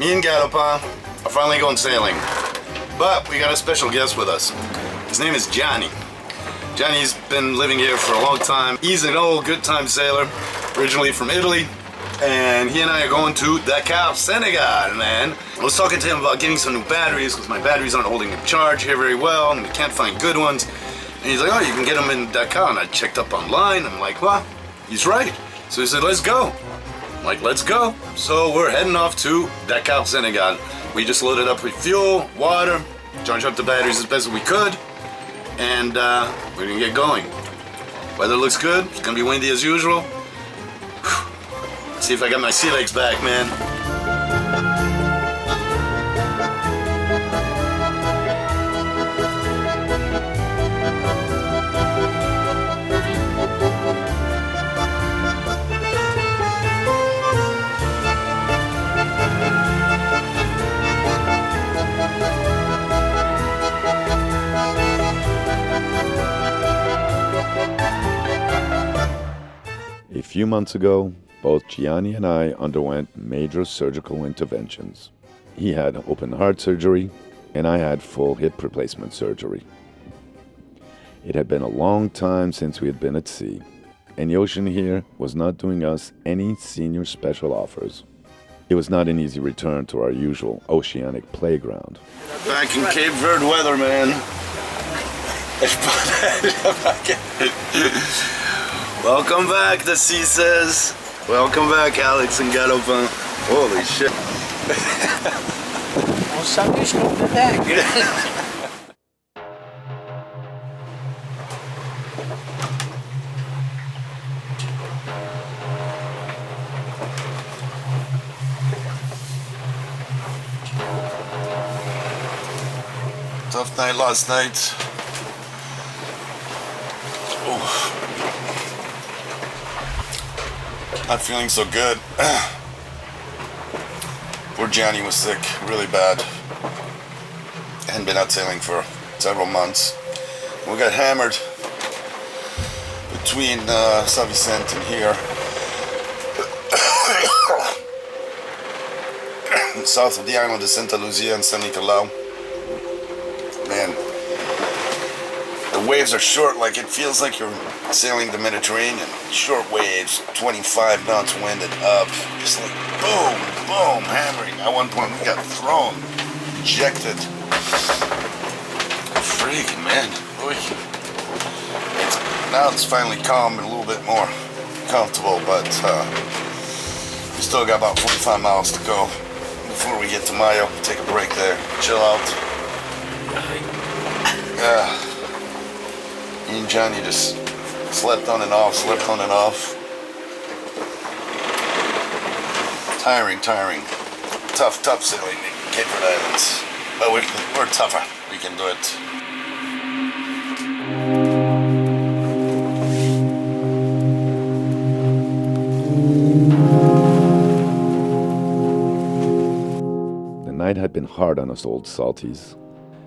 Me and Galopin are finally going sailing. But we got a special guest with us. His name is Giani. Giani's been living here for a long time. He's an old good time sailor, originally from Italy. And he and I are going to Dakar Senegal, man. I was talking to him about getting some new batteries because my batteries aren't holding a charge here very well and we can't find good ones. And he's like, oh, you can get them in Dakar. And I checked up online. I'm like, well, he's right. So he said, let's go. I'm like, let's go. So we're heading off to Dakar Senegal. We just loaded up with fuel, water, charged up the batteries as best as we could. And we're gonna get going. Weather looks good. It's gonna be windy as usual. See if I got my sea legs back, man. A few months ago, both Giani and I underwent major surgical interventions. He had open heart surgery, and I had full hip replacement surgery. It had been a long time since we had been at sea, and the ocean here was not doing us any senior special offers. It was not an easy return to our usual oceanic playground. Back in Cape Verde weather, man. Welcome back, the sea says. Welcome back, Alex and Galopin. Holy shit. On s'amuse comme de dingue. Tough night last night. Oof. Not feeling so good. Poor Giani was sick, really bad. Hadn't been out sailing for several months. We got hammered between Saint Vicent and here. South of the island of Santa Lucia and San Nicolau. Man, the waves are short, like it feels like you're sailing the Mediterranean. Short waves, 25 knots wind and up, just like boom, boom, hammering. At one point we got thrown, ejected. Freak, man. Oy. Now it's finally calm and a little bit more comfortable, but we still got about 45 miles to go before we get to Mayo. Take a break there, chill out. Me and Giani just slept on and off. Tiring. Tough sailing in Cape Verde Islands. But we're tougher. We can do it. The night had been hard on us old salties,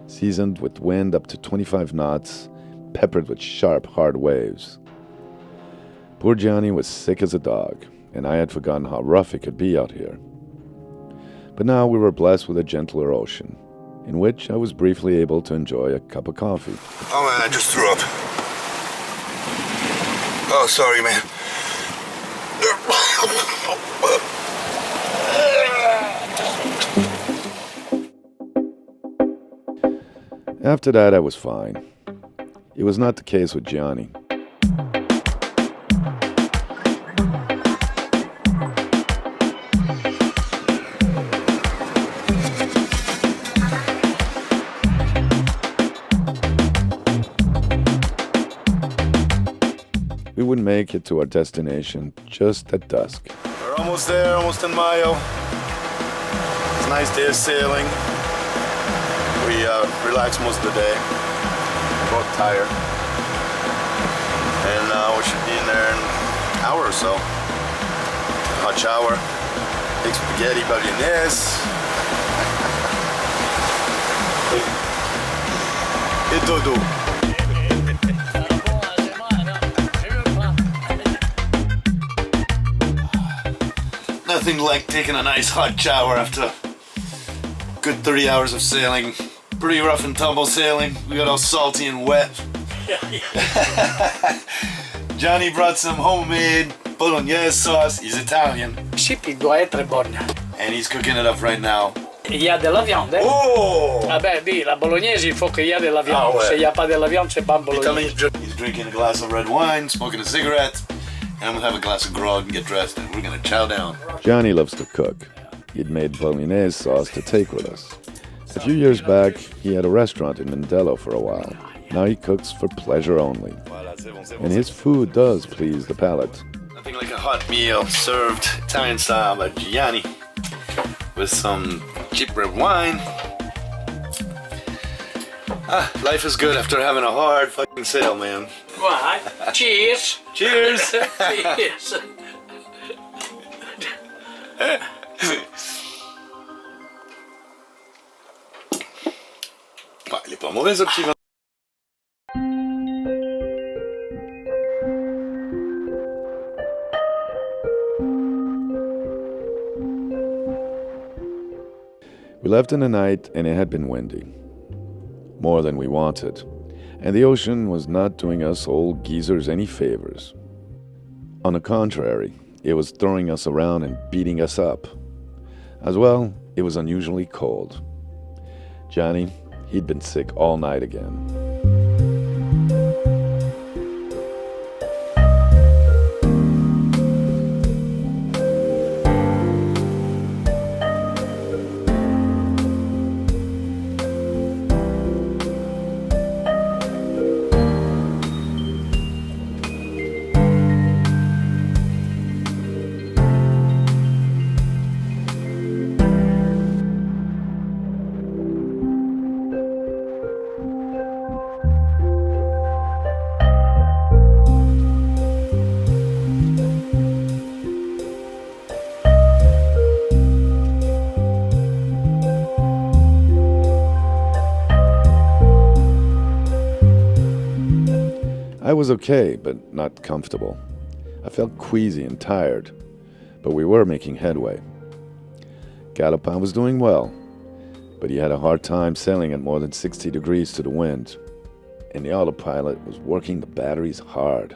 seasoned with wind up to 25 knots, peppered with sharp, hard waves. Poor Giani was sick as a dog, and I had forgotten how rough it could be out here. But now we were blessed with a gentler ocean, in which I was briefly able to enjoy a cup of coffee. Oh man, I just threw up. Oh, sorry, man. After that, I was fine. It was not the case with Giani. We would make it to our destination just at dusk. We're almost there, almost in Mayo. It's a nice day of sailing. We relaxed most of the day. We're both tired. And we should be in there in an hour or so. Hot shower, big spaghetti bolognese. Et dodo. Nothing like taking a nice hot shower after good 30 hours of sailing. Pretty rough and tumble sailing. We got all salty and wet. Gianni brought some homemade bolognese sauce. He's Italian. Shipping doit être bonne. And he's cooking it up right now. Il y a de la viande. Oh! Ah ben, oui, la bolognaise, il faut qu'il y a de la viande. Ah ouais. S'il n'y a pas de la viande, c'est pas bolognaise. He's drinking a glass of red wine, smoking a cigarette, and I'm gonna have a glass of grog and get dressed, and we're gonna chow down. Gianni loves to cook. He'd made bolognese sauce to take with us. A few years back, he had a restaurant in Mandello for a while. Now he cooks for pleasure only. And his food does please the palate. Nothing like a hot meal served Italian style by Giani with some cheap red wine. Life is good after having a hard fucking sail, man. Why? Cheers. Cheers! Cheers. Il est pas mauvais ce petit vin. We left in the night and it had been windy. More than we wanted. And the ocean was not doing us old geezers any favors. On the contrary, it was throwing us around and beating us up. As well, it was unusually cold. Gianni, he'd been sick all night again. I was okay, but not comfortable. I felt queasy and tired, but we were making headway. Galopin was doing well, but he had a hard time sailing at more than 60 degrees to the wind, and the autopilot was working the batteries hard.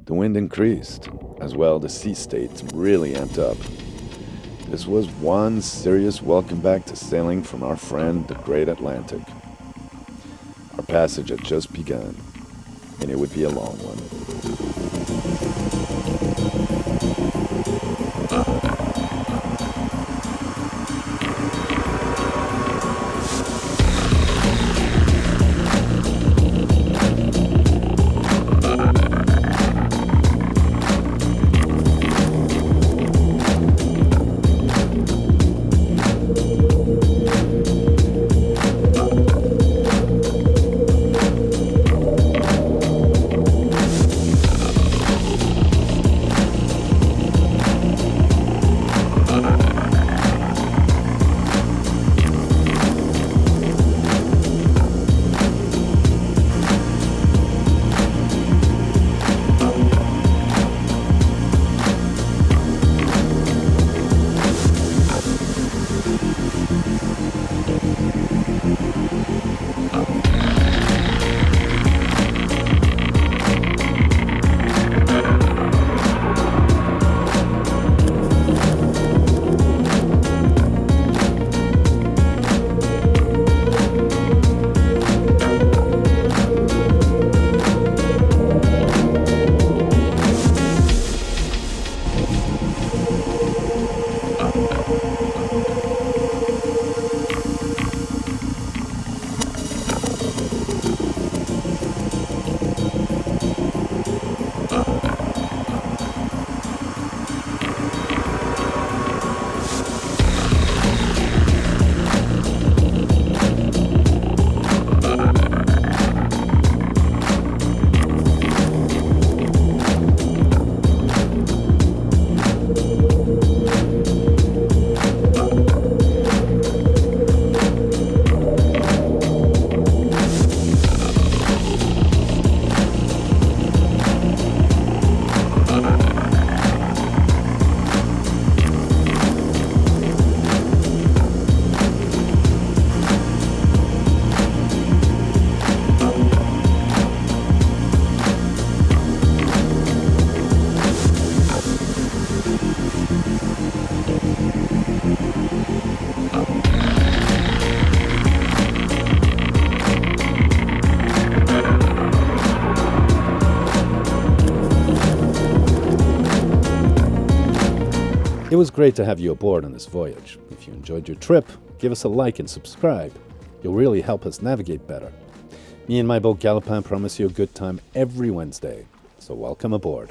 The wind increased. As well, the sea state really amped up. This was one serious welcome back to sailing from our friend, the Great Atlantic. Our passage had just begun, and it would be a long one. It was great to have you aboard on this voyage. If you enjoyed your trip, give us a like and subscribe. You'll really help us navigate better. Me and my boat Galopin promise you a good time every Wednesday, so welcome aboard.